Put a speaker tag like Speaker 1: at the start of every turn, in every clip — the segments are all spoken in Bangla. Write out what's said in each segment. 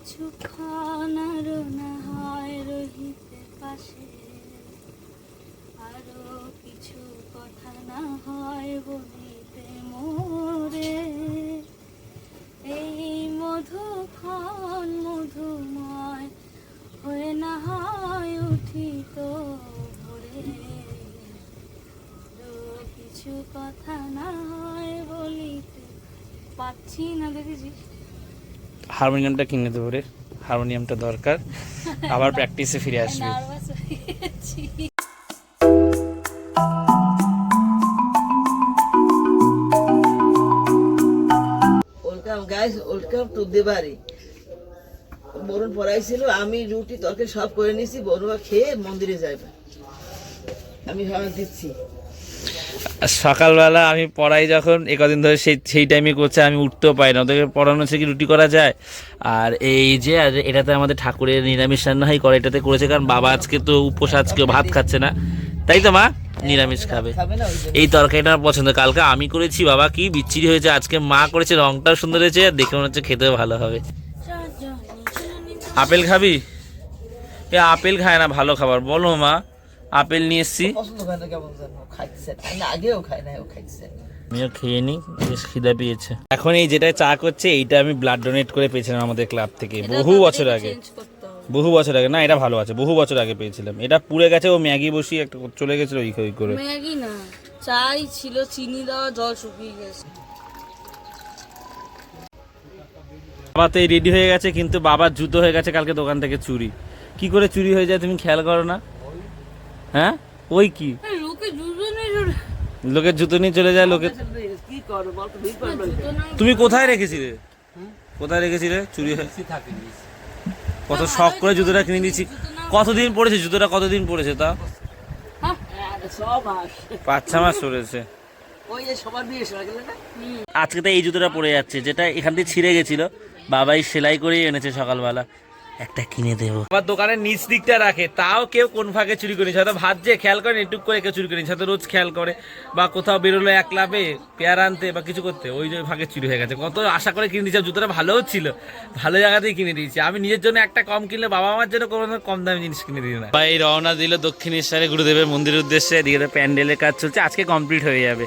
Speaker 1: কিছুক্ষণ আরো না হয় রহিতে পাশে, আরো কিছু কথা না হয় বলিতে মোরে, এই মধুক্ষণ মধুময় হয়ে না হয় উঠিত ভোরে, আরো কিছু কথা না হয় বলিতে পাচ্ছি না। দেখেছিস
Speaker 2: হারমোনিয়ামটা কিনে দেবো রে, হারমোনিয়ামটা দরকার, আবার প্র্যাকটিসে ফিরে আসবি।
Speaker 3: Welcome guys, welcome to Debari. Barun পড়াইছিল, আমি রুটি তরকারি সব করে নিয়েছি, বরুণা খেয়ে মন্দিরে যাবে, আমি ভাড়া দিচ্ছি।
Speaker 2: সকালবেলা আমি পড়াই যখন একদিন ধরে সেই টাইমে করছে, আমি উঠতেও পাই না, ওদেরকে পড়ানো হচ্ছে কি রুটি করা যায়। আর এই যে এটাতে আমাদের ঠাকুরের নিরামিষ রান্না হয় করে, এটাতে করেছে কারণ বাবা আজকে তো উপোস, আজকে ভাত খাচ্ছে না, তাই তো মা নিরামিষ খাবে। এই তরকারিটা আমার পছন্দ, কালকে আমি করেছি, বাবা কি বিচ্ছিরি হয়েছে, আজকে মা করেছে, রংটাও সুন্দর হয়েছে, আর দেখে মনে হচ্ছে খেতেও ভালো হবে। আপেল খাবি? এ আপেল খায় না, ভালো খাবার বলো মা। আপেল নিয়ে এসছি,
Speaker 3: পছন্দ করে না, কেমন জানো খাইছে, আমি আগেও খাই না, ও খাইছে।
Speaker 2: আমিও খেয়ে নিই, বেশ খিদা পেয়েছে। এখন এই যেটা চা করছে, এইটা আমি ব্লাড ডোনেট করে পেয়েছিলাম আমাদের ক্লাব থেকে বহু বছর আগে। বহু বছর আগে না, এটা ভালো আছে, বহু বছর আগে পেয়েছিলাম। এটা পুড়ে গেছে, ও ম্যাগি বসিয়ে একটা চলে গেছিল ওই করে।
Speaker 1: ম্যাগি না, চাই ছিল, চিনি দেওয়া, জল শুকিয়ে গেছে।
Speaker 2: বাবা তো এই রেডি হয়ে গেছে, কিন্তু বাবার জুতো হয়ে গেছে কালকে দোকান থেকে চুরি। কি করে চুরি হয়ে যায় তুমি খেয়াল করো না? হ্যাঁ ওই কি লোকের জুতো নিয়ে চলে যায় লোকে।
Speaker 3: কি করো বল তো, ভিড় করবে।
Speaker 2: তুমি কোথায় রেখেছিলে? কোথায় রেখেছিলে চুরি হয়ে? কত শখ করে জুতোটা কিনে দিয়েছি, কতদিন পড়েছে জুতোটা, কতদিন পড়েছে তা?
Speaker 3: সব মাস
Speaker 2: 5-6 মাস পড়েছে।
Speaker 3: ওই যে সবার বিয়ে এসে গেল না।
Speaker 2: আজকে তো এই জুতোটা পরে যাচ্ছে, যেটা এখান থেকে ছিঁড়ে গেছিল, বাবাই সেলাই করেই এনেছে সকালবেলা, একটা কিনে দেবো। আবার দোকানের নিচ দিকটা রাখে, তাও কেউ কোন ফাঁকে চুরি করে নিচ্ছে, হয়তো ভাবছে খেয়াল করে একটু করে কেউ চুরি করে নিচ্ছে, হয়তো রোজ খেয়াল করে, বা কোথাও বেরোলো এক লাভে পেয়ার আনতে বা কিছু করতে, ওই যে ফাঁকে চুরি হয়ে গেছে। কত আশা করে কিনে দিয়েছে, জুতোটা ভালোও ছিল, ভালো জায়গাতেই কিনে দিয়েছি। আমি নিজের জন্য একটা কম কিনলে বাবা আমার জন্য কোনো কম দামি জিনিস কিনে দিই না। ভাই রওনা দিল দক্ষিণেশ্বরে গুরুদেবের মন্দিরের উদ্দেশ্যে, এদিকে তো প্যান্ডেলের কাজ চলছে, আজকে কমপ্লিট হয়ে যাবে।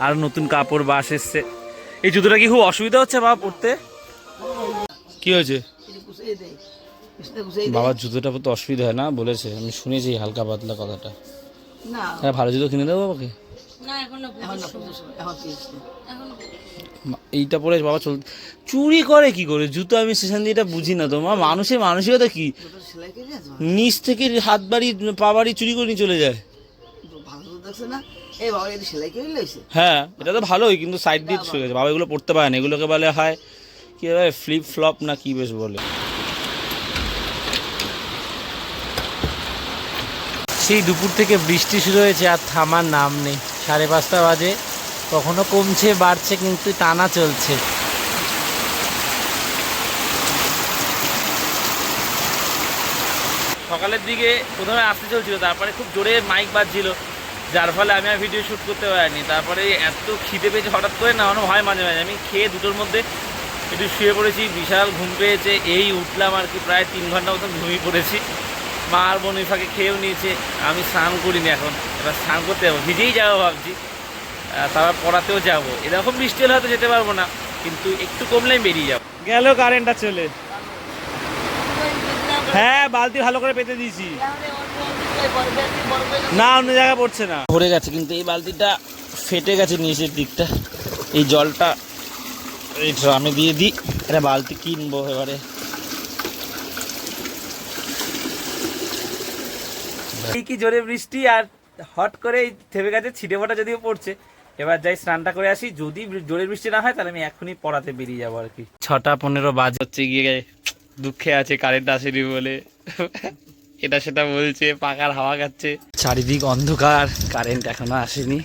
Speaker 2: আর নতুন কাপড় বাস এসছে। এই জুতোটা কি খুব অসুবিধা হচ্ছে বাবা পড়তে? কি হয়েছে? বাবার জুতোটা পড়তে অসুবিধা হয় না বলেছে, আমি শুনেছি হালকা পাতলা কথাটা।
Speaker 3: না
Speaker 2: হ্যাঁ ভালো জুতো কিনে দেবো বাবাকে।
Speaker 1: না এখন
Speaker 2: এইটা পরে বাবা চুরি করে কি করে জুতো, আমি সেখান দিয়ে এটা বুঝি না। তোমার মানুষের মানসিকতা কি,
Speaker 3: সেলাই করে যাস
Speaker 2: নিচ থেকে হাত বাড়ি পা বাড়ি চুরি করে নিয়ে চলে যায়।
Speaker 3: ভালো দেখছে না, এই বাবা এটা সেলাই করে লইছে।
Speaker 2: হ্যাঁ এটা তো ভালোই, কিন্তু সাইড দিয়ে চলে গেছে। বাবা এগুলো পড়তে পারে না, এগুলোকে বলে হয় কি ভাবে ফ্লিপ ফ্লপ না কি বেশ বলে। সেই দুপুর থেকে বৃষ্টি শুরু হয়েছে, আর থামার নাম নেই। 5:30 বাজে, কখনো কমছে বাড়ছে, কিন্তু টানা চলছে। সকালের দিকে প্রথমে আসতে চলছিল, তারপরে খুব জোরে মাইক বাজছিল, যার ফলে আমি আর ভিডিও শ্যুট করতে পারিনি। তারপরে এত খিদে পেয়েছে হঠাৎ করে, না আমার হয় মাঝে মাঝে, আমি খেয়ে 2টোর মধ্যে একটু শুয়ে পড়েছি, বিশাল ঘুম পেয়েছে, এই উঠলাম আর কি, প্রায় 3 ঘন্টা মতন ঘুমিয়ে পড়েছি। মা আর বোন ফাঁকে খেয়েও নিয়েছে, আমি স্নান করিনি, এখন এবার স্নান করতে যাবো, ভিজেই যাবো ভাবছি, তারপর পড়াতেও যাবো। এরকম বৃষ্টি হলে হয়তো যেতে পারবো না, কিন্তু একটু কমলে আমি বেরিয়ে যাবো। গেল কারেন্টটা চলে। হ্যাঁ বালতি ভালো করে পেতে দিয়েছি, না অন্য জায়গায় পড়ছে না, ভরে গেছে। কিন্তু এই বালতিটা ফেটে গেছে নিচের দিকটা, এই জলটা এই ড্রামে দিয়ে দিই, এটা বালতি কিনবো এবারে। এই কি জোরে বৃষ্টি, আর হট করে থেমে গেছে, ছিটে ফোঁটা যদিও পড়ছে। এবার যাই স্নানটা করে আসি, যদি জোরে বৃষ্টি না হয় তাহলে আমি এখনই পড়াতে বেরিয়ে যাবো আর কি। 6:15 বাজে, হচ্ছে গিয়ে দুঃখে আছে কারেন্ট আসেনি বলে, এটা সেটা বলছে, পাখার হাওয়া খাচ্ছে, চারিদিক অন্ধকার, কারেন্ট এখনো আসেনি।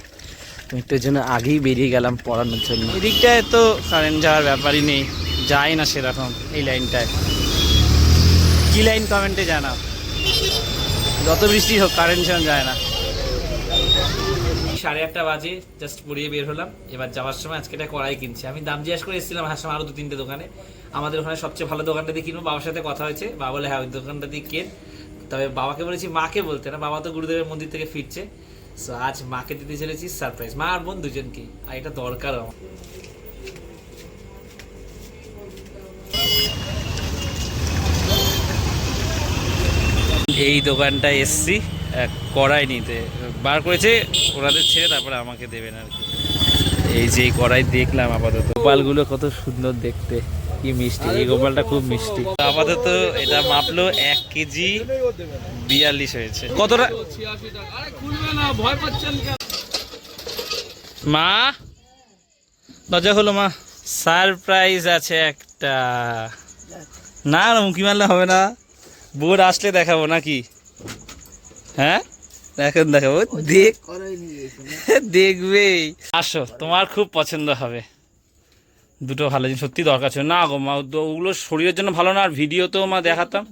Speaker 2: আমি একটু জন্য আগেই বেরিয়ে গেলাম পড়ানোর জন্য। এদিকটায় তো কারেন্ট যাওয়ার ব্যাপারই নেই, যায় না সেরকম। এই লাইনটায় কি লাইন কমেন্টে জানাও, যত বৃষ্টি হোক কারেন্ট যেমন যায় না। 8:30 বাজে, জাস্ট পড়িয়ে বের হলাম। এবার যাওয়ার সময় আজকে একটা কড়াই কিনছি। আমি দাম জিজ্ঞেস করে এসেছিলাম হাসলাম আরো 2-3টে দোকানে। আমাদের ওখানে সবচেয়ে ভালো দোকানটা দিয়ে কিনবো, বাবার সাথে কথা হয়েছে, বাবা বলে হ্যাঁ ওই দোকানটা দিয়ে কেন। তবে বাবাকে বলেছি মাকে বলতে না, বাবা তো গুরুদেবের মন্দির থেকে ফিরছে। সো আজ মাকে দিতে চলেছি সারপ্রাইজ, মা আর বোন দুজনকে, আর এটা দরকার আমার। এই দোকানটায় এসছি কড়াই নিতে, বার করেছে ওনাদের ছেড়ে, তারপরে আমাকে দেবেন আর কি। এই যে কড়াই দেখলাম আপাতত, গোপালগুলো কত সুন্দর দেখতে, কি মিষ্টি, এই গোপালটা খুব মিষ্টি। আপাতত এটা মাপলো 1 কেজি 42 হয়েছে। কতটা মা দরজা হলো মা, সারপ্রাইজ আছে একটা। না না মুখি মারলে হবে না, বোর্ড আসলে দেখাবো নাকি? হ্যাঁ এখন দেখাবো, দেখবেই। আসো, তোমার খুব পছন্দ হবে। দুটো ভালো জিনিস সত্যি দরকার ছিল না গো মা, ওগুলো শরীরের জন্য ভালো না, আর ভিডিওতেও মা দেখাতাম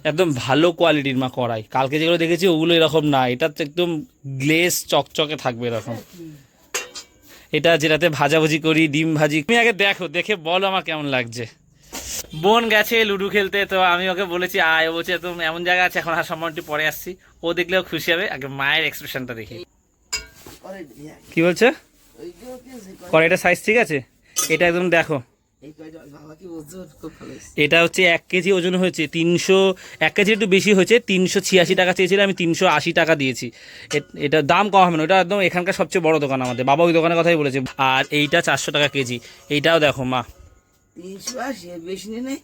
Speaker 2: একদম ভালো কোয়ালিটির মা কড়াই। কালকে যেগুলো দেখেছি ওগুলো এরকম না, এটা তো একদম গ্লেজ চকচকে থাকবে এরকম। এটা যেটাতে ভাজাভুজি করি, ডিম ভাজি। তুমি আগে দেখো, দেখে বলো আমার কেমন লাগছে। বোন গেছে লুডো খেলতে, তো আমি ওকে বলেছি আয়, ও বলছে তুমি এমন জায়গা আছে এখন আর সম্মানটি পরে আসছি। ও দেখলেও খুশি হবে, আগে মায়ের এক্সপ্রেশনটা দেখি। কি বলছে? কড়াইটা সাইজ ঠিক আছে? এটা একদম দেখো, এটা হচ্ছে 1 কেজি ওজন হয়েছে 300, 1 কেজি একটু বেশি হয়েছে, 386 টাকা চেয়েছিল, আমি 380 টাকা দিয়েছি। এটা দাম কম হবে না, ওটা একদম এখানকার সবচেয়ে বড় দোকান আমাদের, বাবা ওই দোকানের কথাই বলেছে। আর এইটা 400 টাকা কেজি। এইটাও দেখো মা,
Speaker 3: 380 বেশি নেই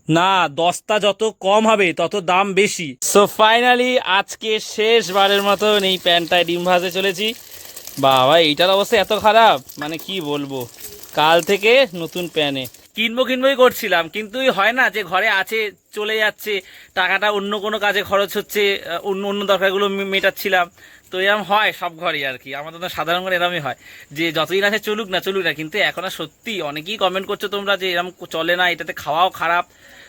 Speaker 2: না, 10টা যত কম হবে তত দাম বেশি। সো ফাইনালি আজকে শেষবারের মতন এই প্যান্টটায় ডিম ভাজতে চলেছি। বাবা এইটার অবস্থা এত খারাপ, মানে কি বলবো। কাল থেকে নতুন প্যানে কিনবোই করছিলাম, কিন্তু হয় না যে ঘরে আছে চলে যাচ্ছে, টাকাটা অন্য কোনো কাজে খরচ হচ্ছে, অন্য দরকারগুলো মেটাচ্ছিলাম। তো এরকম হয় সব ঘরেই আর কি, আমাদের তো সাধারণ করে এরমই হয় যে যতদিন আছে চলুক না। কিন্তু এখন আর সত্যি অনেকেই কমেন্ট করছো তোমরা যে এরকম চলে না, এটাতে খাওয়াও খারাপ।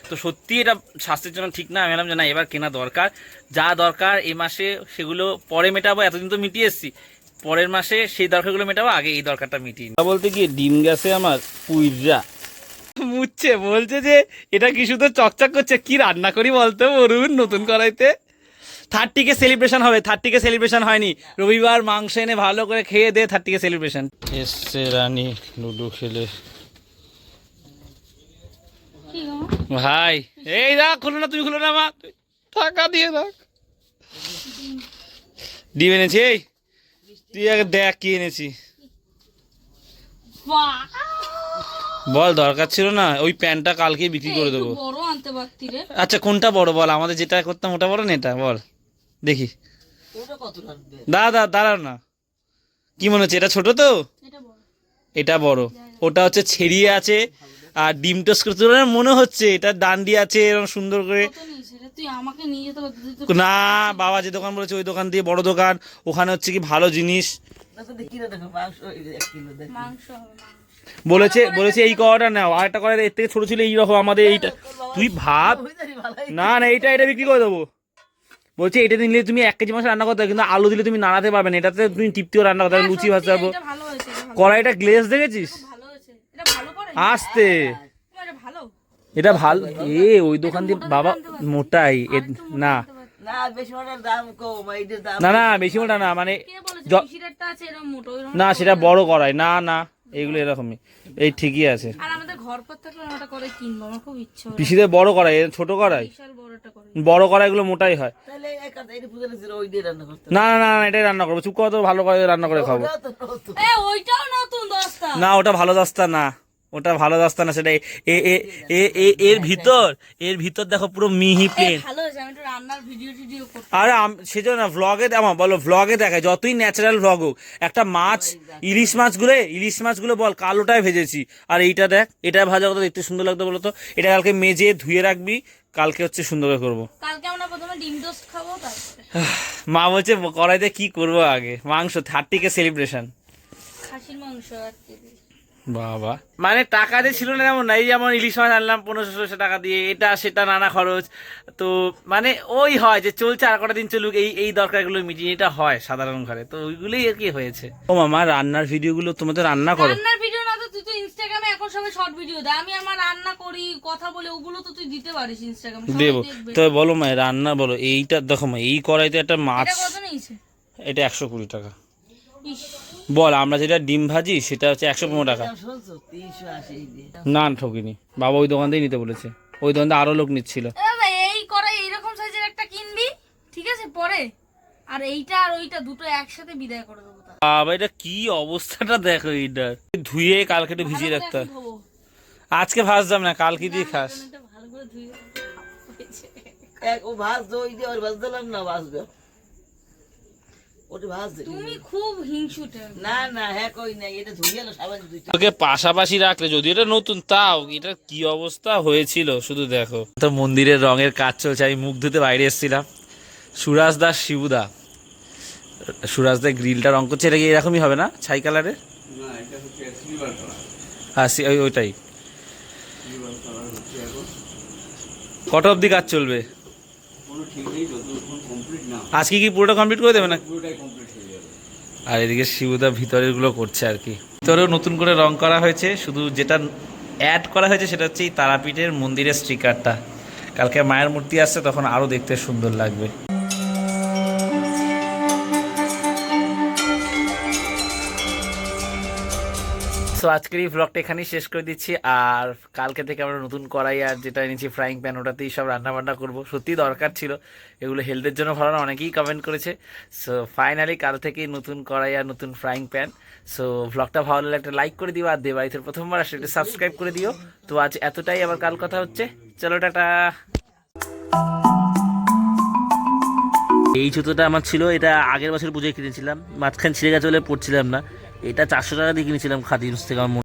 Speaker 2: তো সত্যি এটা স্বাস্থ্যের জন্য ঠিক না। আমি বললাম যে না, এবার কেনা দরকার, যা দরকার এই মাসে সেগুলো পরে মেটাবো, এতদিন তো মিটিয়ে এসছি, পরের মাসে সেই দরকারগুলো মেটাবো, আগে এই দরকারটা মিটিয়ে। বলতে কি ডিম গেছে আমার পুইরা মুচ্ছে, বলছে যে এটা কি শুধু চকচক করছে, কি রান্না করি বলতো বরুণ নতুন কড়াইতে। 30কে সেলিব্রেশন হবে, 30কে সেলিব্রেশন হয়নি, রবিবার মাংস এনে ভালো করে খেয়ে দে, 30কে সেলিব্রেশন। এসছে রানী লুডো খেলে। ভাই এই রাখ, খুলো না, তুমি খুলো না মা, টাকা দিয়ে রাখ। ডিম এনেছি, এই তুই আগে দেখ কি এনেছি। বল দরকার ছিল না, ওই প্যান্টটা কালকে বিক্রি করে দেবো। আচ্ছা কোনটা বড় বল, আমাদের যেটা করতাম ওটা বড় না এটা বল দেখি। দাঁড়াও না, কি মনে হচ্ছে এটা ছোট? তো এটা বড়, ওটা হচ্ছে ছেড়িয়ে আছে আর ডিম টোস্ট করতে মনে হচ্ছে, এটা ডান্ডি আছে এরকম সুন্দর করে। না বাবা যে দোকান বলেছে ওই দোকান দিয়ে, বড় দোকান, ওখানে হচ্ছে কি ভালো জিনিস বলেছে এই কড়াটা নাও, আর একটা কড়াই এর থেকে ছোট ছিল এইরকম আমাদের এইটা। তুই ভাব না এটা বিক্রি করে দেবো বলছে। এটা নিলে তুমি 1 কেজি মাছ রান্না করতে হবে, কিন্তু আলু দিলে তুমি নাড়াতে পারবে না, এটাতে তুমি টিপতেও রান্না করতে পারবে, লুচি ভাজতে পারবো। কড়াইটা গ্লেজ দেখেছিস? আসতে এটা ভালো, ওই দোকান দিয়ে বাবা মোটাই না না বেশি মোটা না, মানে না সেটা বড় কড়াই, না এইগুলো এরকমই, এই ঠিকই আছে। পিসিদের বড় কড়াই, ছোট কড়াই, বড় কড়াইগুলো মোটাই হয়। না এটাই রান্না করবো, চুপ করো তো, ভালো করে রান্না করে খাবো। না ওটা ভালো দস্তা না, ওটা ভালো দস্তা না, সেটা এর ভিতর দেখো পুরো মিহি প্লেন। আরে সেজন্য ভ্লগে আমার বলো, ভ্লগে দেখায় যতই ন্যাচারাল ভ্লগ হোক, একটা মাছ ইলিশ মাছগুলো বল কালোটায় ভেজেছি, আর এইটা দেখ, এটা ভাজা কত দেখতে সুন্দর লাগতো বলো তো। এটা কালকে মেজে ধুয়ে রাখবি, কালকে হচ্ছে সুন্দর করে করবো। মা বলছে কড়াইতে কি করবো আগে, মাংস, 30কে সেলিব্রেশন। বাবা, মানে টাকা যে ছিল না এমন না, এই যেমন ইলিশ মাছ আনলাম 1500-1600 টাকা দিয়ে, এটা সেটা নানা খরচ, তো মানে ওই হয় যে চলছে আর কটা দিন চলুক, এই দরকারগুলো মিটিয়ে, এটা হয় সাধারণ ঘরে, তো ওইগুলোই আর কি হয়েছে। ও মামা, রান্নার ভিডিওগুলো তোমাদের রান্না করো?
Speaker 1: রান্নার ভিডিও না তো তুই তো ইনস্টাগ্রামে এখন সবাই শর্ট ভিডিও দেয়, আমি আমার রান্না করি কথা বলে, ওগুলো তো তুই দিতে পারিস ইনস্টাগ্রামে, সবাই
Speaker 2: দেবো,
Speaker 1: দেখবে।
Speaker 2: তবে বলো মা রান্না বলো। এইটা দেখো মা, এই কড়াইতে একটা মাছ,
Speaker 1: এটা কত নিয়েছে?
Speaker 2: এটা 120 টাকা।
Speaker 1: ইস,
Speaker 2: বল, আমরা যেটা ডিম ভাজি সেটা হচ্ছে 115 টাকা।
Speaker 3: শুনছো 380 দিয়ে
Speaker 2: না ঠকিনি, বাবা ওই দোকান থেকেই নিতে বলেছে, ওই দোকান থেকে আরো লোক নিচ্ছিল।
Speaker 1: এ বাবা, এই কড়াই এইরকম সাইজের একটা কিনবি, ঠিক আছে, পরে আর এইটা আর ওইটা দুটো একসাথে বিদায় করে দেবো।
Speaker 2: বাবা, এটা কি অবস্থাটা দেখো, এইটা ধুয়ে কালকে একটু ভিজিয়ে রাখতে হয়। আজকে ভাজতাম না, কালকে দিয়ে খাস।
Speaker 1: ভালো করে ধুয়ে
Speaker 3: এক ও ভাজ দই দিয়ে ওর ভাজ দিলাম না, ভাজবে ওটা ভাজ দে।
Speaker 1: তুমি খুব হিংসুটে।
Speaker 3: না না, হ্যাঁ কই নাই, এটা ধুই গেল সাবান দুইটা।
Speaker 2: তোকে পাশাপাশি রাখলে, যদি এটা নতুন তাও, এটা কি অবস্থা হয়েছিল শুধু দেখো। তো মন্দিরের রঙের কাজ চলছে, আমি মুখ ধুতে বাইরে এসেছিলাম, সুরাজ দাস শিবুদা, সুরাজ দা গ্রিলটা রং করছে, এটা কি এরকমই হবে না ছাই কালারের? হ্যাঁ ওইটাই। কত অবধি কাজ চলবে? আজকে কি পুরোটা কমপ্লিট করে দেবে না? আর এদিকে শিবুদা ভিতরের গুলো করছে আর কি। ভিতরেও নতুন করে রং করা হয়েছে, শুধু যেটা অ্যাড করা হয়েছে সেটা হচ্ছে এই তারাপীঠের মন্দিরের স্টিকারটা। কালকে মায়ের মূর্তি আসছে, তখন আরো দেখতে সুন্দর লাগবে। সো আজকের এই ব্লগটা এখানেই শেষ করে দিচ্ছি, আর কালকে থেকে আমরা নতুন কড়াই আর যেটা এনেছি ফ্রাইং প্যান, ওটাতেই সব রান্না বান্না করবো। সত্যিই দরকার ছিল, এগুলো হেলথের জন্য ভালো না, অনেকেই কমেন্ট করেছে। সো ফাইনালি কাল থেকেই নতুন কড়াই আর নতুন ফ্রাইং প্যান। সো ব্লগটা ভালো লাগলে একটা লাইক করে দিও, আর দেবাড়িতে প্রথমবার আসলে একটা সাবস্ক্রাইব করে দিও। তো আজ এতটাই, আবার কাল কথা হচ্ছে, চলো টাটা। এই জুতোটা আমার ছিল, এটা আগের বছর পুজোয় কিনেছিলাম, মাঝখান ছিঁড়ে গেছে বলে পড়ছিলাম না। এটা 400 টাকা দিয়ে কিনেছিলাম খাদিমস থেকে আমার।